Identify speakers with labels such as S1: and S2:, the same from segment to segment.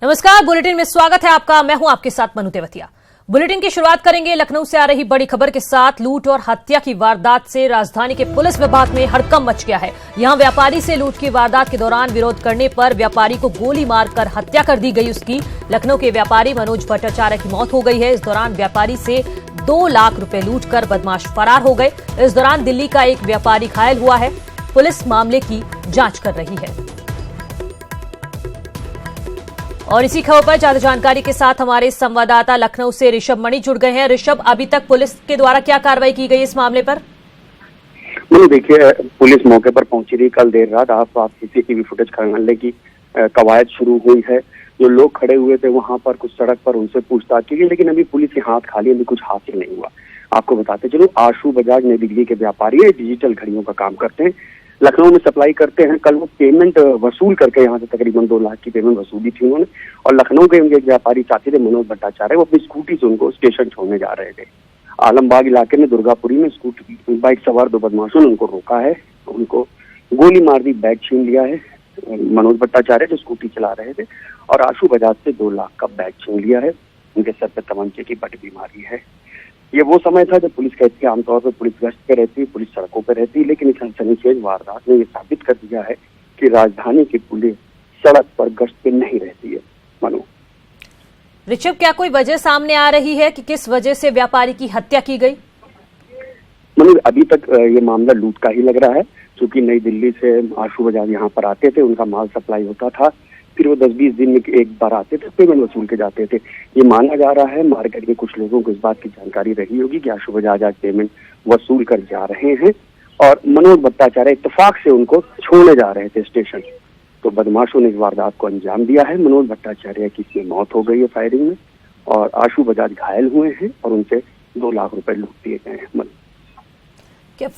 S1: नमस्कार, बुलेटिन में स्वागत है आपका। मैं हूं आपके साथ मनु तेवतिया। बुलेटिन की शुरुआत करेंगे लखनऊ से आ रही बड़ी खबर के साथ। लूट और हत्या की वारदात से राजधानी के पुलिस विभाग में हड़कंप मच गया है। यहां व्यापारी से लूट की वारदात के दौरान विरोध करने पर व्यापारी को गोली मारकर हत्या कर दी गई उसकी। लखनऊ के व्यापारी मनोज भट्टाचार्य की मौत हो गई है। इस दौरान व्यापारी से 2 लाख रुपए लूट कर बदमाश फरार हो गए। इस दौरान दिल्ली का एक व्यापारी घायल हुआ है। पुलिस मामले की जांच कर रही है। और इसी खबर पर ज्यादा जानकारी के साथ हमारे संवाददाता लखनऊ से ऋषभ मणि जुड़ गए हैं। ऋषभ, अभी तक पुलिस के द्वारा क्या कार्रवाई की गई इस मामले पर?
S2: देखिए, पुलिस मौके पर पहुंची थी कल देर रात। आसपास सीसीटीवी फुटेज खंगालने की कवायद शुरू हुई है। जो लोग खड़े हुए थे वहां पर कुछ सड़क पर उनसे पूछताछ की गई, लेकिन अभी पुलिस के हाथ खाली, अभी कुछ हासिल नहीं हुआ। आपको बताते चलो, आशु बजाज नई दिल्ली के व्यापारी है, डिजिटल घड़ियों का काम करते हैं, लखनऊ में सप्लाई करते हैं। कल वो पेमेंट वसूल करके यहाँ से तकरीबन 2 लाख की पेमेंट वसूली थी उन्होंने। और लखनऊ के उनके एक व्यापारी साथी थे मनोज भट्टाचार्य, वो अपनी स्कूटी से उनको स्टेशन छोड़ने जा रहे थे। आलमबाग इलाके में दुर्गापुरी में स्कूटी बाइक सवार 2 बदमाशों ने उनको रोका है, उनको गोली मार दी, बैग छीन लिया है। मनोज भट्टाचार्य जो स्कूटी चला रहे थे, और आशु बजाज से 2 लाख का बैग छीन लिया है। उनके सर पे तमंचे की बड़ी बीमारी है। ये वो समय था जब पुलिस कहती है, आमतौर पर पुलिस गश्त पे रहती है, पुलिस सड़कों पर रहती है, लेकिन इस सनसनीखेज वारदात ने ये साबित कर दिया है कि राजधानी की पुलिस सड़क पर गश्त पे नहीं रहती है। मनु,
S1: ऋषभ, क्या कोई वजह सामने आ रही है कि किस वजह से व्यापारी की हत्या की गई?
S2: मनु, अभी तक ये मामला लूट का ही लग रहा है, क्योंकि नई दिल्ली से आशु बजाज यहाँ पर आते थे, उनका माल सप्लाई होता था, फिर वो 10-20 दिन में एक बार आते थे, पेमेंट वसूल के जाते थे। ये माना जा रहा है, मार्केट के कुछ लोगों को इस बात की जानकारी रही होगी कि आशु बजाज आज पेमेंट वसूल कर जा रहे हैं, और मनोज भट्टाचार्य इत्तेफाक से उनको छोड़ने जा रहे थे स्टेशन। तो बदमाशों ने इस वारदात को अंजाम दिया है। मनोज भट्टाचार्य की इसमें मौत हो गई है फायरिंग में, और आशु बजाज घायल हुए हैं, और उनसे 2 लाख रुपए लूट दिए गए हैं।
S1: क्या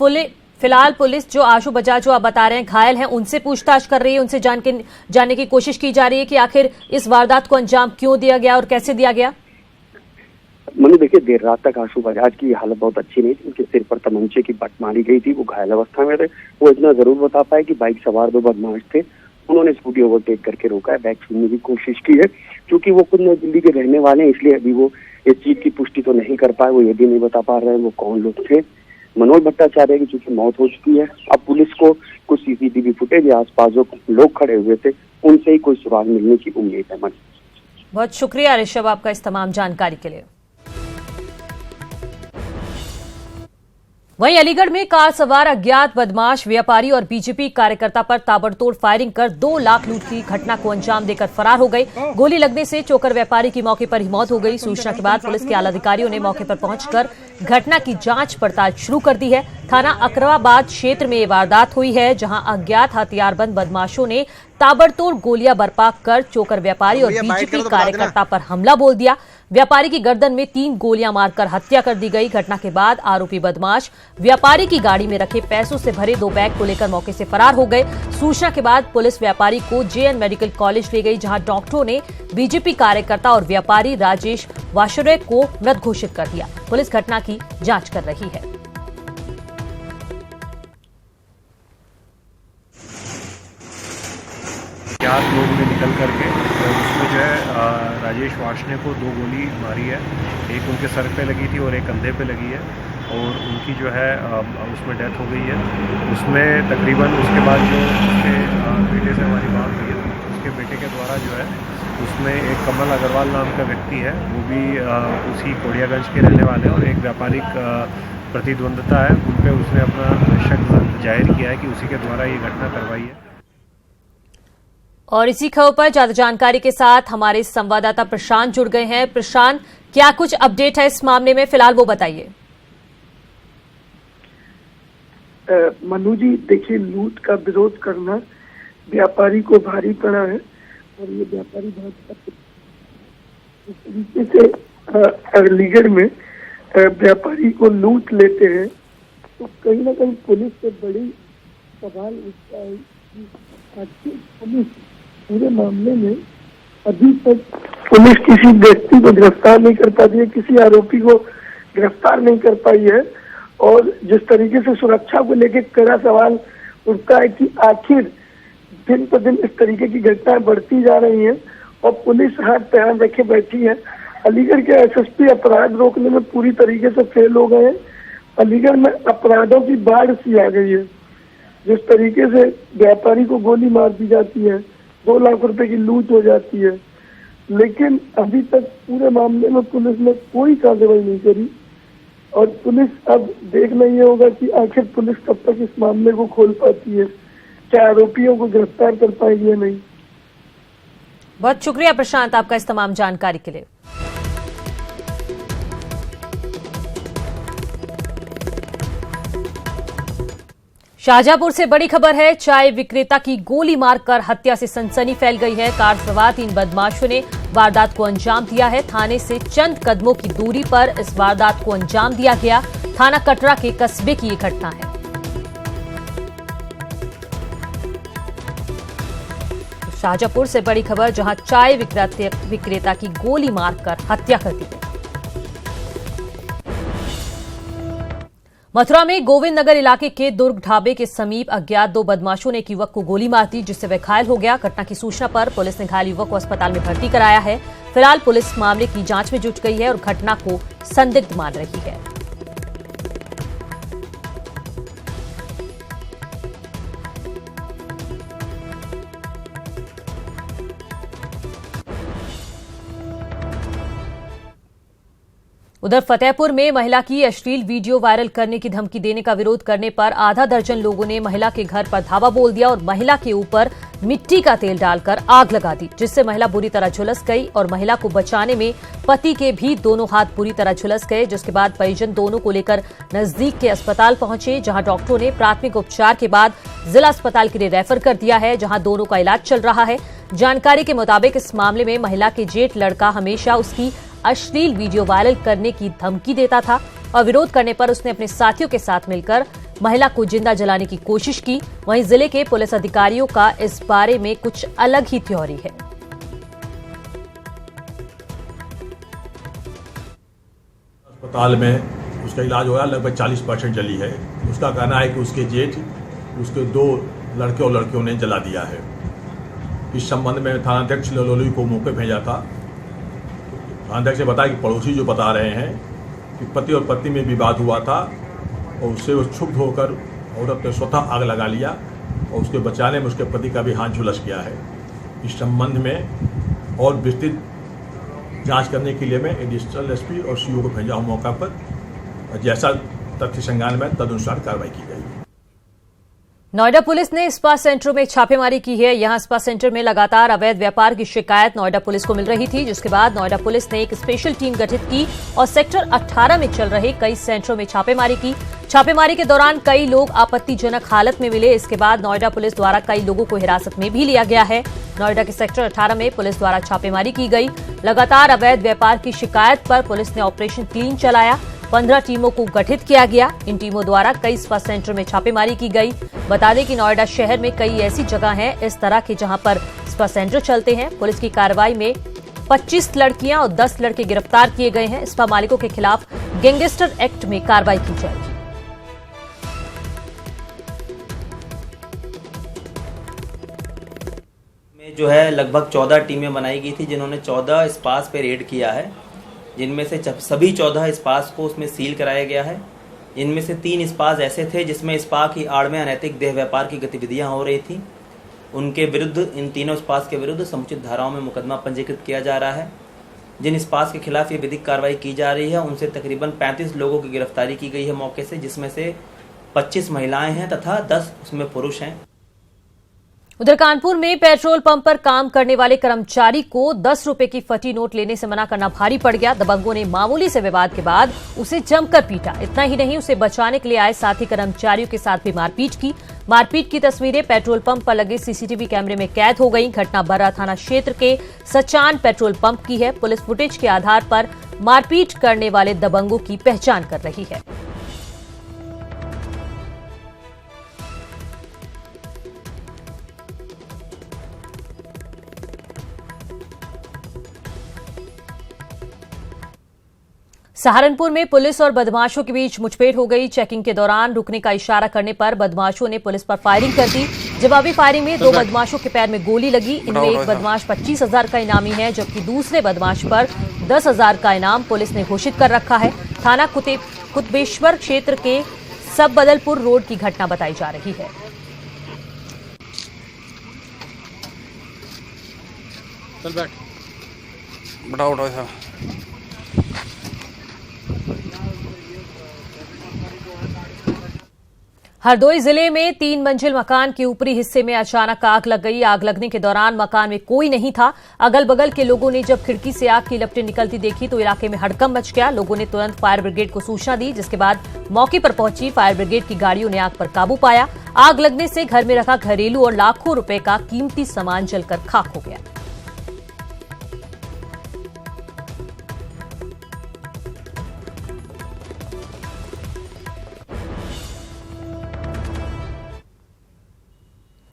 S1: फिलहाल पुलिस जो आशु बजाज जो आप बता रहे हैं घायल हैं, उनसे पूछताछ कर रही है, उनसे जानने की कोशिश की जा रही है कि आखिर इस वारदात को अंजाम क्यों दिया गया और कैसे दिया गया?
S2: मनु, देखिए, देर रात तक आशु बजाज की हालत बहुत अच्छी नहीं थी। उनके सिर पर तमंचे की बट मारी गई थी, वो घायल अवस्था में थे। वो इतना जरूर बता पाए कि बाइक सवार 2 बदमाश थे, उन्होंने स्कूटी ओवरटेक करके रोका है, बैग छीनने की कोशिश की है। क्योंकि वो खुद नई दिल्ली के रहने वाले हैं, इसलिए अभी वो इस चीज की पुष्टि तो नहीं कर पाए। वो ये भी नहीं बता पा रहे हैं वो कौन लोग थे। मनोज भट्टाचार्य की चूंकि मौत हो चुकी है, अब पुलिस को कुछ सीसीटीवी फुटेज या आसपास जो लोग खड़े हुए थे उनसे ही कोई सुराग मिलने की उम्मीद है।
S1: बहुत शुक्रिया ऋषभ आपका इस तमाम जानकारी के लिए। वहीं अलीगढ़ में कार सवार अज्ञात बदमाश व्यापारी और बीजेपी कार्यकर्ता पर ताबड़तोड़ फायरिंग कर 2 लाख लूट की घटना को अंजाम देकर फरार हो गए। गोली लगने से चोकर व्यापारी की मौके पर ही मौत हो गई। सूचना के बाद पुलिस के आला अधिकारियों ने मौके पर पहुंचकर घटना की जांच पड़ताल शुरू कर दी है। थाना अकरवाबाद क्षेत्र में ये वारदात हुई है, जहां अज्ञात हथियारबंद बदमाशों ने ताबड़तोड़ गोलियां बरपा कर चोकर व्यापारी और बीजेपी कार्यकर्ता पर हमला बोल दिया। व्यापारी की गर्दन में 3 गोलियां मारकर हत्या कर दी गई। घटना के बाद आरोपी बदमाश व्यापारी की गाड़ी में रखे पैसों से भरे 2 बैग को लेकर मौके से फरार हो गए। सूचना के बाद पुलिस व्यापारी को जेएन मेडिकल कॉलेज ले गई, जहां डॉक्टरों ने बीजेपी कार्यकर्ता और व्यापारी राजेश वाशुरे को मृत घोषित कर दिया। पुलिस घटना की जांच कर रही है।
S3: अज्ञात लोग ने निकल करके उसमें जो है राजेश वाशने को 2 गोली मारी है। एक उनके सर पे लगी थी और एक कंधे पे लगी है, और उनकी जो है उसमें डेथ हो गई है। उसमें तकरीबन उसके बाद जो उसके बेटे से हमारी बात हुई है, उसके बेटे के द्वारा जो है उसमें एक कमल अग्रवाल नाम का व्यक्ति है, वो भी उसी कोड़ियागंज के रहने वाले हैं, और एक व्यापारिक प्रतिद्वंदता है, उन पर उसने अपना शक जाहिर किया है कि उसी के द्वारा ये घटना करवाई है।
S1: और इसी खबर पर ज्यादा जानकारी के साथ हमारे संवाददाता प्रशांत जुड़ गए हैं। प्रशांत, क्या कुछ अपडेट है इस मामले में, फिलहाल वो बताइए।
S4: मनु जी, देखिए, लूट का विरोध करना व्यापारी को भारी पड़ा है, और ये व्यापारी बहुत इस तरीके से अलीगढ़ में व्यापारी को लूट लेते हैं, तो कहीं ना कहीं पुलिस से बड़ी सवाल उठता है कि आखिर पुलिस पूरे मामले में अभी तक पुलिस किसी व्यक्ति को गिरफ्तार नहीं कर पाती है, किसी आरोपी को गिरफ्तार नहीं कर पाई है। और जिस तरीके से सुरक्षा को लेकर कड़ा सवाल उठता है कि आखिर दिन पर दिन इस तरीके की घटनाएं बढ़ती जा रही हैं, और पुलिस हाथ पे हाथ रखे बैठी है। अलीगढ़ के एसएसपी अपराध रोकने में पूरी तरीके से फेल हो गए हैं। अलीगढ़ में अपराधों की बाढ़ सी आ गई है। जिस तरीके से व्यापारी को गोली मार दी जाती है, 2 लाख रुपए की लूट हो जाती है, लेकिन अभी तक पूरे मामले में पुलिस ने कोई कार्रवाई नहीं करी। और पुलिस अब देखना ये होगा कि आखिर पुलिस कब तक इस मामले को खोल पाती है, क्या आरोपियों को गिरफ्तार कर पाएगी या नहीं।
S1: बहुत शुक्रिया प्रशांत आपका इस तमाम जानकारी के लिए। शाहजहांपुर से बड़ी खबर है। चाय विक्रेता की गोली मारकर हत्या से सनसनी फैल गई है। कार सवार 3 बदमाशों ने वारदात को अंजाम दिया है। थाने से चंद कदमों की दूरी पर इस वारदात को अंजाम दिया गया। थाना कटरा के कस्बे की ये घटना है। शाहजहांपुर से बड़ी खबर, जहां चाय विक्रेता की गोली मारकर हत्या कर दी गई। मथुरा में गोविंद नगर इलाके के दुर्ग ढाबे के समीप अज्ञात 2 बदमाशों ने एक युवक को गोली मार दी, जिससे वह घायल हो गया। घटना की सूचना पर पुलिस ने घायल युवक को अस्पताल में भर्ती कराया है। फिलहाल पुलिस मामले की जांच में जुट गई है और घटना को संदिग्ध मान रही है। उधर फतेहपुर में महिला की अश्लील वीडियो वायरल करने की धमकी देने का विरोध करने पर आधा दर्जन लोगों ने महिला के घर पर धावा बोल दिया और महिला के ऊपर मिट्टी का तेल डालकर आग लगा दी, जिससे महिला बुरी तरह झुलस गई और महिला को बचाने में पति के भी दोनों हाथ बुरी तरह झुलस गए। जिसके बाद परिजन दोनों को लेकर नजदीक के अस्पताल पहुंचे, जहां डॉक्टरों ने प्राथमिक उपचार के बाद जिला अस्पताल के लिए रेफर कर दिया है, जहां दोनों का इलाज चल रहा है। जानकारी के मुताबिक इस मामले में महिला के जेठ लड़का हमेशा उसकी अश्लील वीडियो वायरल करने की धमकी देता था और विरोध करने पर उसने अपने साथियों के साथ मिलकर महिला को जिंदा जलाने की कोशिश की। वहीं जिले के पुलिस अधिकारियों का इस बारे में कुछ अलग ही थ्योरी है।
S5: अस्पताल में उसका इलाज हो रहा, लगभग 40% जली है। उसका कहना है कि उसके जेठ उसके 2 लड़के और लड़कियों ने जला दिया है। इस संबंध में थानाध्यक्ष ललोली को मौके भेजा था। थानाध्यक्ष ने बताया कि पड़ोसी जो बता रहे हैं कि पति और पत्नी में विवाद हुआ था और उससे वो क्षुब्ध होकर औरत ने स्वतः आग लगा लिया और उसके बचाने में उसके पति का भी हाथ झुलस गया है। इस संबंध में और विस्तृत जांच करने के लिए मैं एडिशनल एसपी और सीओ को भेजा हूं मौका पर। जैसा तथ्य संज्ञान में तदनुसार कार्रवाई की गई।
S1: नोएडा पुलिस ने स्पा सेंटरों में छापेमारी की है। यहां स्पा सेंटर में लगातार अवैध व्यापार की शिकायत नोएडा पुलिस को मिल रही थी, जिसके बाद नोएडा पुलिस ने एक स्पेशल टीम गठित की और सेक्टर 18 में चल रहे कई सेंटरों में छापेमारी की। छापेमारी के दौरान कई लोग आपत्तिजनक हालत में मिले। इसके बाद नोएडा पुलिस द्वारा कई लोगों को हिरासत में भी लिया गया है। नोएडा के सेक्टर 18 में पुलिस द्वारा छापेमारी की गई। लगातार अवैध व्यापार की शिकायत पर पुलिस ने ऑपरेशन क्लीन चलाया। 15 टीमों को गठित किया गया। इन टीमों द्वारा कई स्पा सेंटर में छापेमारी की गई। बता दें कि नोएडा शहर में कई ऐसी जगह हैं इस तरह के जहां पर स्पा सेंटर चलते हैं। पुलिस की कार्रवाई में 25 लड़कियां और 10 लड़के गिरफ्तार किए गए हैं। स्पा मालिकों के खिलाफ गैंगस्टर एक्ट में कार्रवाई की जाएगी।
S6: में जो है लगभग 14 टीमें बनाई गई थी, जिन्होंने 14 स्पास पे रेड किया है, जिनमें से सभी 14 स्पास को उसमें सील कराया गया है। इनमें से 3 स्पास ऐसे थे जिसमें स्पा की आड़ में अनैतिक देह व्यापार की गतिविधियां हो रही थी। उनके विरुद्ध, इन तीनों स्पास के विरुद्ध समुचित धाराओं में मुकदमा पंजीकृत किया जा रहा है। जिन स्पास के खिलाफ ये विधिक कार्रवाई की जा रही है, उनसे तकरीबन 35 लोगों की गिरफ्तारी की गई है मौके से, जिसमें से 25 महिलाएं हैं तथा 10 उसमें पुरुष हैं।
S1: उधर कानपुर में पेट्रोल पंप पर काम करने वाले कर्मचारी को 10 रुपए की फटी नोट लेने से मना करना भारी पड़ गया। दबंगों ने मामूली से विवाद के बाद उसे जमकर पीटा। इतना ही नहीं, उसे बचाने के लिए आए साथी कर्मचारियों के साथ भी मारपीट की। मारपीट की तस्वीरें पेट्रोल पंप पर लगे सीसीटीवी कैमरे में कैद हो गई। घटना बर्रा थाना क्षेत्र के सचान पेट्रोल पंप की है। पुलिस फुटेज के आधार पर मारपीट करने वाले दबंगों की पहचान कर रही है। सहारनपुर में पुलिस और बदमाशों के बीच मुठभेड़ हो गई। चेकिंग के दौरान रुकने का इशारा करने पर बदमाशों ने पुलिस पर फायरिंग कर दी। जवाबी फायरिंग में 2 बदमाशों के पैर में गोली लगी। इनमें एक बदमाश 25,000 का इनामी है, जबकि दूसरे बदमाश पर 10,000 का इनाम पुलिस ने घोषित कर रखा है। थाना कुतबेश्वर क्षेत्र के सब बदलपुर रोड की घटना बताई जा रही है।
S7: चल बैठ, बड़ा उठा था।
S1: हरदोई जिले में 3 मंजिल मकान के ऊपरी हिस्से में अचानक आग लग गई। आग लगने के दौरान मकान में कोई नहीं था। अगल बगल के लोगों ने जब खिड़की से आग की लपटें निकलती देखी तो इलाके में हड़कंप मच गया। लोगों ने तुरंत फायर ब्रिगेड को सूचना दी, जिसके बाद मौके पर पहुंची फायर ब्रिगेड की गाड़ियों ने आग पर काबू पाया। आग लगने से घर में रखा घरेलू और लाखों रुपए का कीमती सामान जलकर खाक हो गया।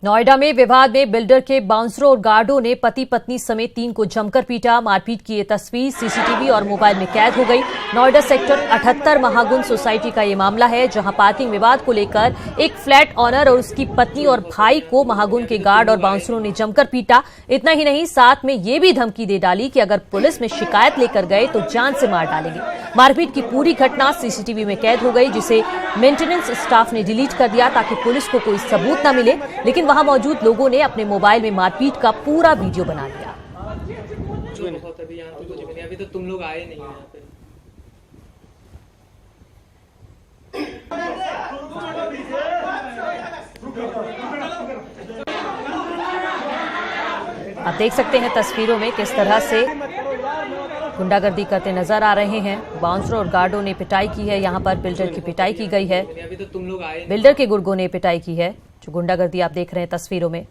S1: नोएडा में विवाद में बिल्डर के बाउंसरों और गार्डों ने पति पत्नी समेत 3 को जमकर पीटा। मारपीट की ये तस्वीर सीसीटीवी और मोबाइल में कैद हो गई। नोएडा सेक्टर 78 महागुन सोसाइटी का ये मामला है, जहां पार्किंग विवाद को लेकर एक फ्लैट ऑनर और उसकी पत्नी और भाई को महागुन के गार्ड और बाउंसरों ने जमकर पीटा। इतना ही नहीं, साथ में ये भी धमकी दे डाली कि अगर पुलिस में शिकायत लेकर गए तो जान से मार डालेंगे। मारपीट की पूरी घटना सीसीटीवी में कैद हो गई, जिसे मेंटेनेंस स्टाफ ने डिलीट कर दिया ताकि पुलिस को कोई सबूत न मिले। लेकिन वहां मौजूद लोगों ने अपने मोबाइल में मारपीट का पूरा वीडियो बना लिया।
S8: अभी तो तुम लोग आए नहीं यहाँ पे।
S1: आप देख सकते हैं तस्वीरों में किस तरह से गुंडागर्दी करते नजर आ रहे हैं। बाउंसरों और गार्डों ने पिटाई की है। यहाँ पर बिल्डर की पिटाई की गई है।
S8: अभी तो तुम लोग आए।
S1: बिल्डर के गुर्गों ने पिटाई की है। जो गुंडागर्दी आप देख रहे हैं तस्वीरों में।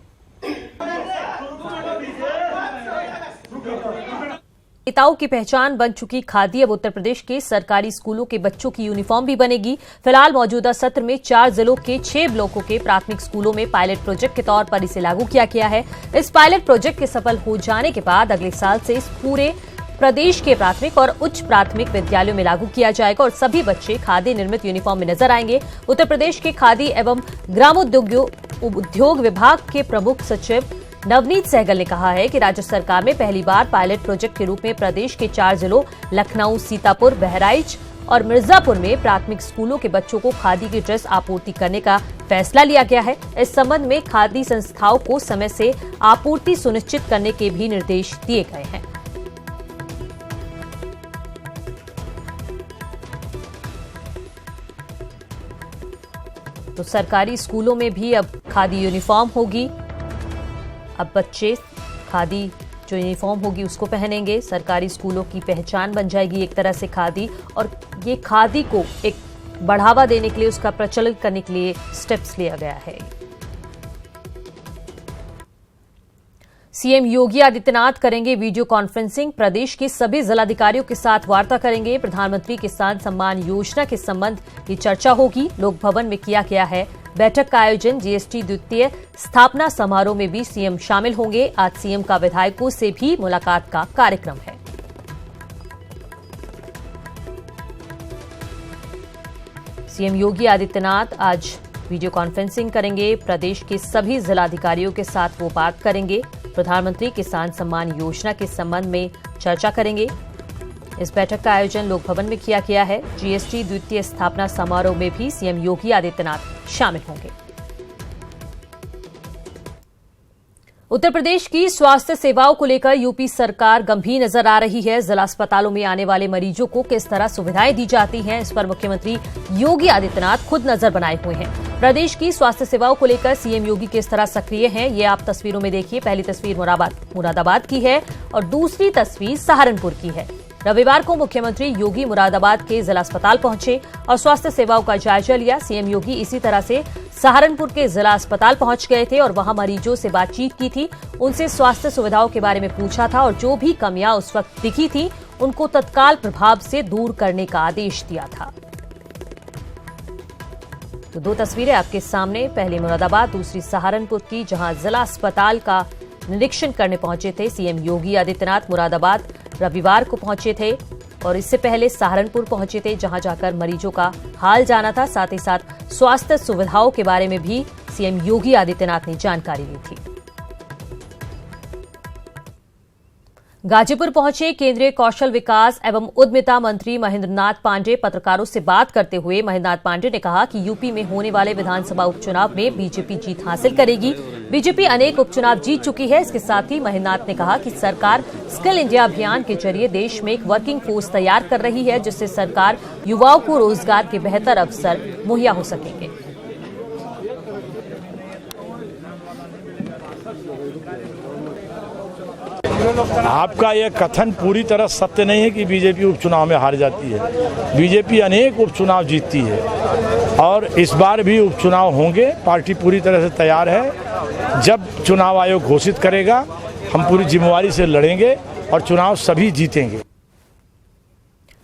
S1: नेताओं की पहचान बन चुकी खादी अब उत्तर प्रदेश के सरकारी स्कूलों के बच्चों की यूनिफॉर्म भी बनेगी। फिलहाल मौजूदा सत्र में 4 जिलों के 6 ब्लॉकों के प्राथमिक स्कूलों में पायलट प्रोजेक्ट के तौर पर इसे लागू किया गया है। इस पायलट प्रोजेक्ट के सफल हो जाने के बाद अगले साल से इस पूरे प्रदेश के प्राथमिक और उच्च प्राथमिक विद्यालयों में लागू किया जाएगा और सभी बच्चे खादी निर्मित यूनिफॉर्म में नजर आएंगे। उत्तर प्रदेश के खादी एवं ग्रामोद्योग विभाग के प्रमुख सचिव नवनीत सहगल ने कहा है कि राज्य सरकार में पहली बार पायलट प्रोजेक्ट के रूप में प्रदेश के 4 जिलों लखनऊ, सीतापुर, बहराइच और मिर्जापुर में प्राथमिक स्कूलों के बच्चों को खादी की ड्रेस आपूर्ति करने का फैसला लिया गया है। इस संबंध में खादी संस्थाओं को समय से आपूर्ति सुनिश्चित करने के भी निर्देश दिए गए हैं। तो सरकारी स्कूलों में भी अब खादी यूनिफॉर्म होगी। अब बच्चे खादी जो यूनिफॉर्म होगी उसको पहनेंगे। सरकारी स्कूलों की पहचान बन जाएगी एक तरह से खादी, और ये खादी को एक बढ़ावा देने के लिए, उसका प्रचलन करने के लिए स्टेप्स लिया गया है। सीएम योगी आदित्यनाथ करेंगे वीडियो कॉन्फ्रेंसिंग। प्रदेश के सभी जिलाधिकारियों के साथ वार्ता करेंगे। प्रधानमंत्री किसान सम्मान योजना के संबंध की चर्चा होगी। लोक भवन में किया गया है बैठक का आयोजन। जीएसटी द्वितीय स्थापना समारोह में भी सीएम शामिल होंगे। आज सीएम का विधायकों से भी मुलाकात का कार्यक्रम है। सीएम योगी आदित्यनाथ आज वीडियो कॉन्फ्रेंसिंग करेंगे। प्रदेश के सभी जिलाधिकारियों के साथ वो बात करेंगे। प्रधानमंत्री किसान सम्मान योजना के संबंध में चर्चा करेंगे। इस बैठक का आयोजन लोक भवन में किया गया है। जीएसटी द्वितीय स्थापना समारोह में भी सीएम योगी आदित्यनाथ शामिल होंगे। उत्तर प्रदेश की स्वास्थ्य सेवाओं को लेकर यूपी सरकार गंभीर नजर आ रही है। जिला अस्पतालों में आने वाले मरीजों को किस तरह सुविधाएं दी जाती हैं, इस पर मुख्यमंत्री योगी आदित्यनाथ खुद नजर बनाए हुए हैं। प्रदेश की स्वास्थ्य सेवाओं को लेकर सीएम योगी किस तरह सक्रिय हैं, ये आप तस्वीरों में देखिए। पहली तस्वीर मुरादाबाद की है और दूसरी तस्वीर सहारनपुर की है। रविवार को मुख्यमंत्री योगी मुरादाबाद के जिला अस्पताल पहुंचे और स्वास्थ्य सेवाओं का जायजा लिया। सीएम योगी इसी तरह से सहारनपुर के जिला अस्पताल पहुंच गए थे और वहां मरीजों से बातचीत की थी। उनसे स्वास्थ्य सुविधाओं के बारे में पूछा था और जो भी कमियां उस वक्त दिखी थी उनको तत्काल प्रभाव से दूर करने का आदेश दिया था। तो 2 तस्वीरें आपके सामने, पहली मुरादाबाद, दूसरी सहारनपुर की, जहां जिला अस्पताल का निरीक्षण करने पहुंचे थे सीएम योगी आदित्यनाथ। मुरादाबाद रविवार को पहुंचे थे और इससे पहले सहारनपुर पहुंचे थे, जहां जाकर मरीजों का हाल जाना था। साथ ही साथ स्वास्थ्य सुविधाओं के बारे में भी सीएम योगी आदित्यनाथ ने जानकारी ली थी। गाजीपुर पहुंचे केंद्रीय कौशल विकास एवं उद्यमिता मंत्री महेंद्र नाथ पांडेय। पत्रकारों से बात करते हुए महेंद्र नाथ पांडेय ने कहा कि यूपी में होने वाले विधानसभा उपचुनाव में बीजेपी जीत हासिल करेगी। बीजेपी अनेक उपचुनाव जीत चुकी है। इसके साथ ही महेंद्र नाथ ने कहा कि सरकार स्किल इंडिया अभियान के जरिए देश में एक वर्किंग फोर्स तैयार कर रही है, जिससे सरकार युवाओं को रोजगार के बेहतर अवसर मुहैया हो सकेंगे।
S9: आपका यह कथन पूरी तरह सत्य नहीं है कि बीजेपी उपचुनाव में हार जाती है। बीजेपी अनेक उपचुनाव जीतती है और इस बार भी उपचुनाव होंगे। पार्टी पूरी तरह से तैयार है। जब चुनाव आयोग घोषित करेगा हम पूरी जिम्मेवारी से लड़ेंगे और चुनाव सभी जीतेंगे।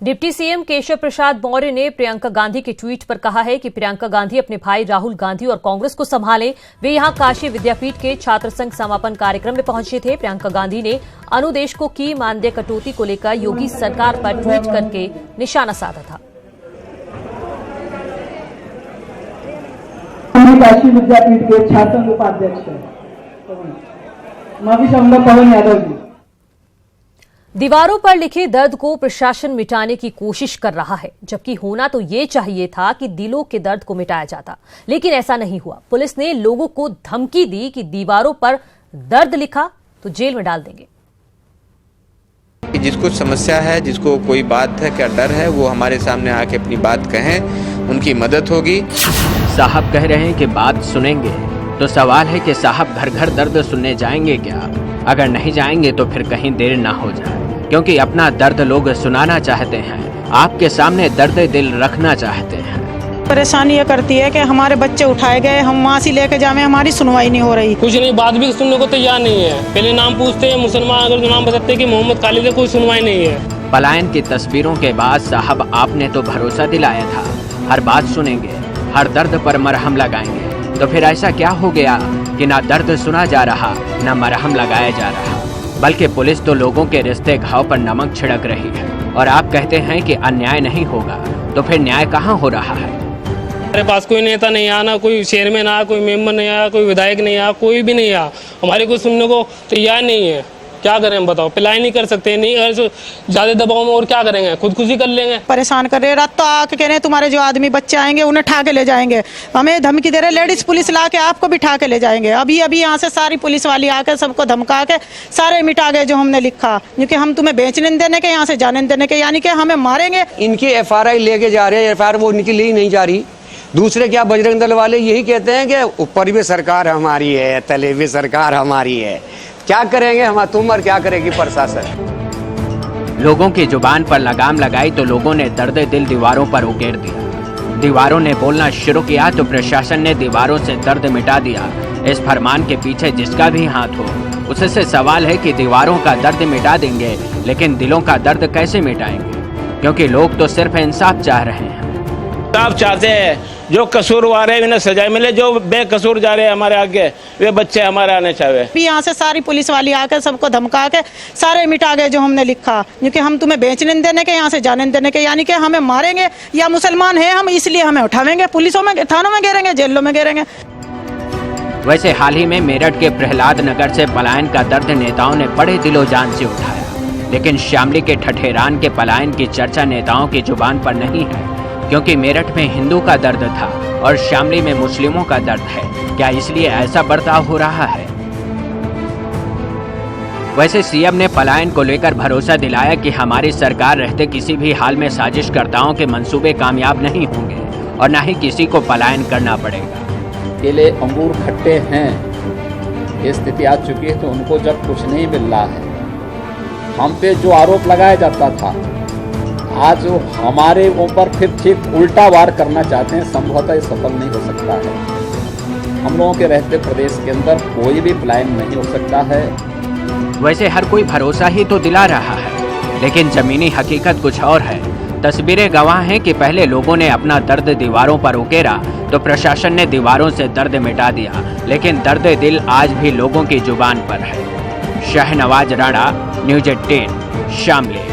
S1: डिप्टी सीएम केशव प्रसाद मौर्य ने प्रियंका गांधी के ट्वीट पर कहा है कि प्रियंका गांधी अपने भाई राहुल गांधी और कांग्रेस को संभालें। वे यहां काशी विद्यापीठ के छात्र संघ समापन कार्यक्रम में पहुंचे थे। प्रियंका गांधी ने अनुदेश को की मानदेय कटौती को लेकर योगी सरकार पर ट्वीट करके निशाना साधा था।
S10: काशी विद्यापीठ के छात्र संघ उपाध्यक्ष माफी चाहूंगा पवन यादव जी।
S1: दीवारों पर लिखे दर्द को प्रशासन मिटाने की कोशिश कर रहा है, जबकि होना तो ये चाहिए था कि दिलों के दर्द को मिटाया जाता, लेकिन ऐसा नहीं हुआ। पुलिस ने लोगों को धमकी दी कि दीवारों पर दर्द लिखा तो जेल में डाल देंगे।
S11: जिसको समस्या है, जिसको कोई बात है, क्या डर है, वो हमारे सामने आके अपनी बात कहें, उनकी मदद होगी।
S12: साहब कह रहे हैं कि बात सुनेंगे, तो सवाल है कि साहब घर घर दर्द सुनने जाएंगे क्या? अगर नहीं जाएंगे तो फिर कहीं देर ना हो जाए, क्योंकि अपना दर्द लोग सुनाना चाहते हैं, आपके सामने दर्द दिल रखना चाहते हैं।
S10: परेशानी ये करती है कि हमारे बच्चे उठाए गए, हम वहाँ से लेके जावे, हमारी सुनवाई नहीं हो रही।
S13: कुछ नहीं, बात भी सुनने को तैयार नहीं है। पहले नाम पूछते हैं मुसलमान, अगर नाम बताते हैं कि मोहम्मद खालिद है, कोई सुनवाई नहीं है।
S12: पलायन की तस्वीरों के बाद साहब आपने तो भरोसा दिलाया था, हर बात सुनेंगे, हर दर्द पर मरहम लगाएंगे। तो फिर ऐसा क्या हो गया कि ना दर्द सुना जा रहा, ना मरहम लगाया जा रहा, बल्कि पुलिस तो लोगों के रिश्ते घाव पर नमक छिड़क रही है। और आप कहते हैं कि अन्याय नहीं होगा, तो फिर न्याय कहाँ हो रहा है?
S13: हमारे पास कोई नेता नहीं आया, ना कोई चेयरमैन आया, कोई मेंबर नहीं आया, कोई विधायक नहीं आया, कोई भी नहीं आया। हमारे को सुनने को तैयार नहीं है। क्या करें हम बताओ? पिलाई नहीं कर सकते, नहीं ज्यादा दबाव में और क्या करेंगे? खुदकुशी कर लेंगे।
S10: परेशान कर रहे, रात तो आके कह रहे हैं तुम्हारे जो आदमी बच्चे आएंगे उन्हें ठा के ले जाएंगे। हमें धमकी दे रहे, लेडीज पुलिस ला के आपको भी ठा के ले जाएंगे। अभी यहाँ से सारी पुलिस वाली आकर सबको धमका के सारे मिटा गए जो हमने लिखा, क्योंकि हम तुम्हें बेचने देने के, यहाँ से जाने देने के, यानी कि हमें मारेंगे।
S14: इनकी FRI लेके जा रहे हैं, FIR वो इनकी ली नहीं जा रही। दूसरे क्या बजरंग दल वाले यही कहते हैं कि ऊपर भी सरकार हमारी है, तले भी सरकार हमारी है। क्या करेंगे हम, तुम और क्या करेगी प्रशासन?
S12: लोगों की जुबान पर लगाम लगाई तो लोगों ने दर्द दिल दीवारों पर उकेर दिया। दीवारों ने बोलना शुरू किया तो प्रशासन ने दीवारों से दर्द मिटा दिया। इस फरमान के पीछे जिसका भी हाथ हो, उससे सवाल है कि दीवारों का दर्द मिटा देंगे, लेकिन दिलों का दर्द कैसे मिटाएंगे? क्योंकि लोग तो सिर्फ इंसाफ चाह रहे हैं।
S15: इंसाफ चाहते हैं, जो कसूरवार है उन्हें सजा मिले, जो बेकसूर जा रहे हैं हमारे आगे, वे बच्चे हमारे आने चाहिए।
S10: यहाँ से सारी पुलिस वाली आकर सबको धमका के सारे मिटा गए जो हमने लिखा, क्योंकि हम तुम्हें बेचने देने के, यहाँ से जाने देने के, यानी कि हमें मारेंगे या मुसलमान है हम, इसलिए हमें उठावेंगे, पुलिसों में, थानों में घेरेंगे, जेलों में घेरेंगे।
S12: वैसे हाल ही में मेरठ के प्रहलाद नगर से पलायन का दर्द नेताओं ने बड़े दिलो जान से उठाया, लेकिन शामली के ठठेरान के पलायन की चर्चा नेताओं की जुबान पर नहीं है, क्योंकि मेरठ में हिंदू का दर्द था और शामली में मुस्लिमों का दर्द है। क्या इसलिए ऐसा बर्ताव हो रहा है? वैसे सीएम ने पलायन को लेकर भरोसा दिलाया कि हमारी सरकार रहते किसी भी हाल में साजिशकर्ताओं के मंसूबे कामयाब नहीं होंगे और न ही किसी को पलायन करना पड़ेगा।
S16: केले अंगूर खट्टे हैं, ये स्थिति आ चुकी है। तो उनको जब कुछ नहीं मिल रहा है, हम पे जो आरोप लगाया जाता था, आज वो हमारे ऊपर फिर ठीक उल्टा वार करना चाहते हैं। संभवतः ये सफल नहीं हो सकता है। हम लोगों के रहते प्रदेश के अंदर कोई भी पलायन नहीं हो सकता है।
S12: वैसे हर कोई भरोसा ही तो दिला रहा है, लेकिन जमीनी हकीकत कुछ और है। तस्वीरें गवाह हैं कि पहले लोगों ने अपना दर्द दीवारों पर उकेरा तो प्रशासन ने दीवारों से दर्द मिटा दिया, लेकिन दर्द दिल आज भी लोगों की जुबान पर है। शाहनवाज राणा, न्यूज़ 18, शामली।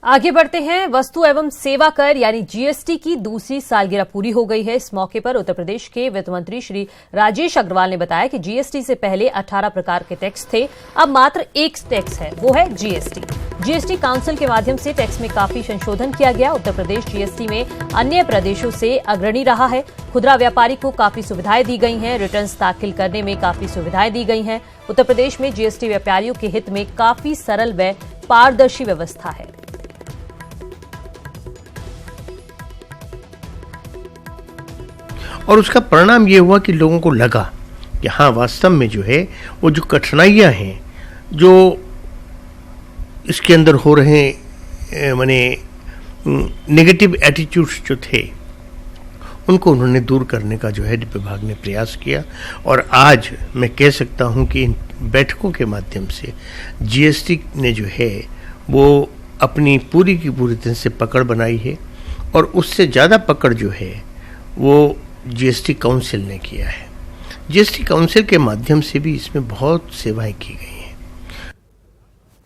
S1: आगे बढ़ते हैं। वस्तु एवं सेवा कर यानी जीएसटी की दूसरी सालगिरह पूरी हो गई है। इस मौके पर उत्तर प्रदेश के वित्त मंत्री श्री राजेश अग्रवाल ने बताया कि जीएसटी से पहले 18 प्रकार के टैक्स थे, अब मात्र एक टैक्स है, वो है जीएसटी। जीएसटी काउंसिल के माध्यम से टैक्स में काफी संशोधन किया गया। उत्तर प्रदेश जीएसटी में अन्य प्रदेशों से अग्रणी रहा है। खुदरा व्यापारी को काफी सुविधाएं दी गई हैं, रिटर्न्स दाखिल करने में काफी सुविधाएं दी गई हैं। उत्तर प्रदेश में जीएसटी व्यापारियों के हित में काफी सरल व पारदर्शी व्यवस्था है।
S17: और उसका परिणाम ये हुआ कि लोगों को लगा कि हाँ, वास्तव में जो है वो जो कठिनाइयाँ हैं, जो इसके अंदर हो रहे माने नेगेटिव एटीट्यूड्स जो थे, उनको उन्होंने दूर करने का जो है विभाग ने प्रयास किया। और आज मैं कह सकता हूँ कि इन बैठकों के माध्यम से जीएसटी ने जो है वो अपनी पूरी की पूरी तरह से पकड़ बनाई है। और उससे ज़्यादा पकड़ जो है वो जीएसटी काउंसिल ने किया है। जीएसटी काउंसिल के माध्यम से भी इसमें बहुत सेवाएं की गई हैं।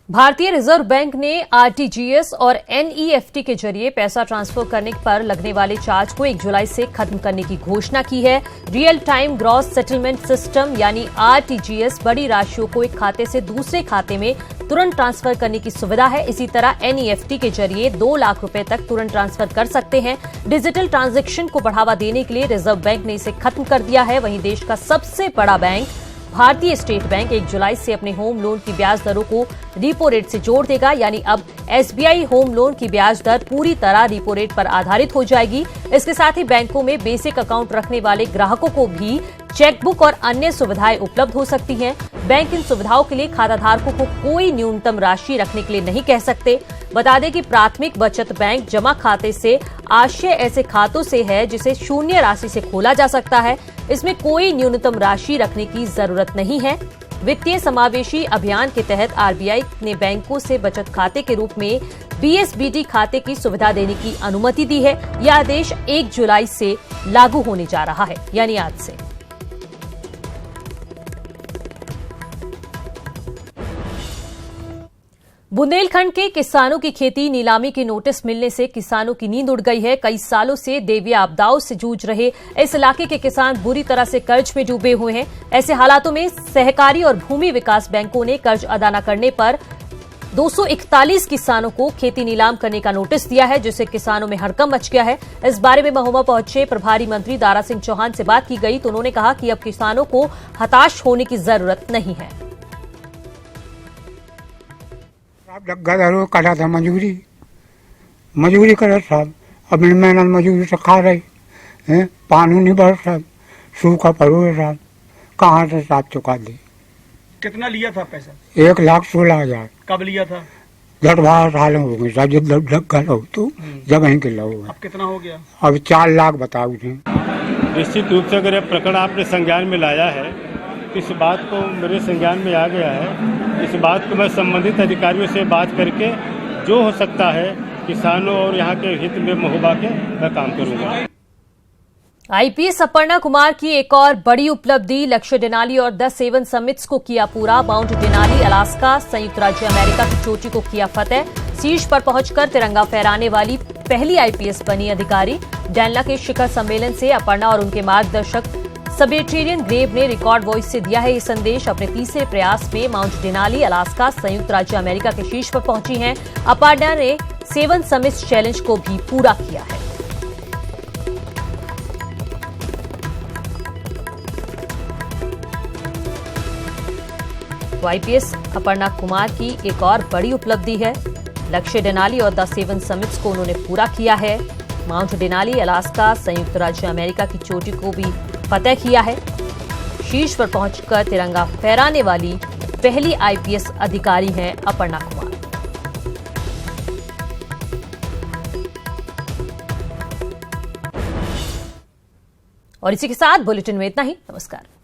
S1: भारतीय रिजर्व बैंक ने आरटीजीएस और एनईएफटी के जरिए पैसा ट्रांसफर करने पर लगने वाले चार्ज को 1 जुलाई से खत्म करने की घोषणा की है। Real time gross settlement system यानी आरटीजीएस बड़ी राशियों को एक खाते से दूसरे खाते में तुरंत ट्रांसफर करने की सुविधा है। इसी तरह एनईएफटी के जरिए 2 लाख रुपए तक तुरंत ट्रांसफर कर सकते हैं। डिजिटल ट्रांजैक्शन को बढ़ावा देने के लिए रिजर्व बैंक ने इसे खत्म कर दिया है। वहीं देश का सबसे बड़ा बैंक भारतीय स्टेट बैंक 1 जुलाई से अपने होम लोन की ब्याज दरों को रिपो रेट से जोड़ देगा, यानी अब एसबीआई होम लोन की ब्याज दर पूरी तरह रिपो रेट पर आधारित हो जाएगी। इसके साथ ही बैंकों में बेसिक अकाउंट रखने वाले ग्राहकों को भी चेकबुक और अन्य सुविधाएं उपलब्ध हो सकती हैं। बैंक इन सुविधाओं के लिए खाताधारकों को कोई न्यूनतम राशि रखने के लिए नहीं कह सकते। बता दें कि प्राथमिक बचत बैंक जमा खाते से आशय ऐसे खातों से है जिसे शून्य राशि से खोला जा सकता है। इसमें कोई न्यूनतम राशि रखने की जरूरत नहीं है। वित्तीय समावेशी अभियान के तहत आरबीआई ने बैंकों से बचत खाते के रूप में बीएसबीडी खाते की सुविधा देने की अनुमति दी है। यह आदेश 1 जुलाई से लागू होने जा रहा है, यानी आज से। बुंदेलखंड के किसानों की खेती नीलामी के नोटिस मिलने से किसानों की नींद उड़ गई है। कई सालों से दैवीय आपदाओं से जूझ रहे इस इलाके के किसान बुरी तरह से कर्ज में डूबे हुए हैं। ऐसे हालातों में सहकारी और भूमि विकास बैंकों ने कर्ज अदा न करने पर 241 किसानों को खेती नीलाम करने का नोटिस दिया है, जिससे किसानों में हड़कंप मच गया है। इस बारे में महोबा पहुंचे प्रभारी मंत्री दारा सिंह चौहान से बात की गई तो उन्होंने कहा कि अब किसानों को हताश होने की जरूरत नहीं है।
S18: करा था मजूरी कर साहब, अब मेहनत मजूरी से खा रही है, पानी नहीं भर साहब, सूखा पड़ो है साहब, कहाँ से साहब चुका दी।
S19: कितना लिया था पैसा?
S18: 1,16,000।
S19: कब लिया था?
S18: 10-12 साल हो गए साहब, जब लो तो जब यहीं के लो।
S19: अब कितना हो गया?
S18: अब 4 लाख बताओ थे।
S20: निश्चित रूप से अगर यह प्रकरण आपने संज्ञान में लाया है, इस बात को मेरे संज्ञान में आ गया है। इस बात को मैं संबंधित अधिकारियों से बात करके जो हो सकता है किसानों और यहाँ के हित में महोबा के मैं काम करूँगा।
S1: आईपीएस अपर्णा कुमार की एक और बड़ी उपलब्धि, लक्ष्य डेनाली और 10 7 समिट्स को किया पूरा। माउंट डेनाली अलास्का संयुक्त राज्य अमेरिका की चोटी को किया फतेह। शीर्ष पर पहुंचकर तिरंगा फहराने वाली पहली आईपीएस बनी अधिकारी। डैनला के शिखर सम्मेलन से अपर्णा और उनके मार्गदर्शक सबेटेरियन ग्रेव ने रिकॉर्ड वॉइस से दिया है ये संदेश। अपने तीसरे प्रयास में माउंट डेनाली अलास्का संयुक्त राज्य अमेरिका के शीर्ष पर पहुंची हैं। अपर्णा ने 7 समिट्स चैलेंज को भी पूरा किया है। आईपीएस अपर्णा कुमार की एक और बड़ी उपलब्धि है। लक्ष्य डेनाली और 10 7 समिट्स को उन्होंने पूरा किया है। माउंट डेनाली अलास्का संयुक्त राज्य अमेरिका की चोटी को भी फतेह किया है। शीर्ष पर पहुंचकर तिरंगा फहराने वाली पहली आईपीएस अधिकारी हैं अपर्णा कुमार। और इसी के साथ बुलेटिन में इतना ही। नमस्कार।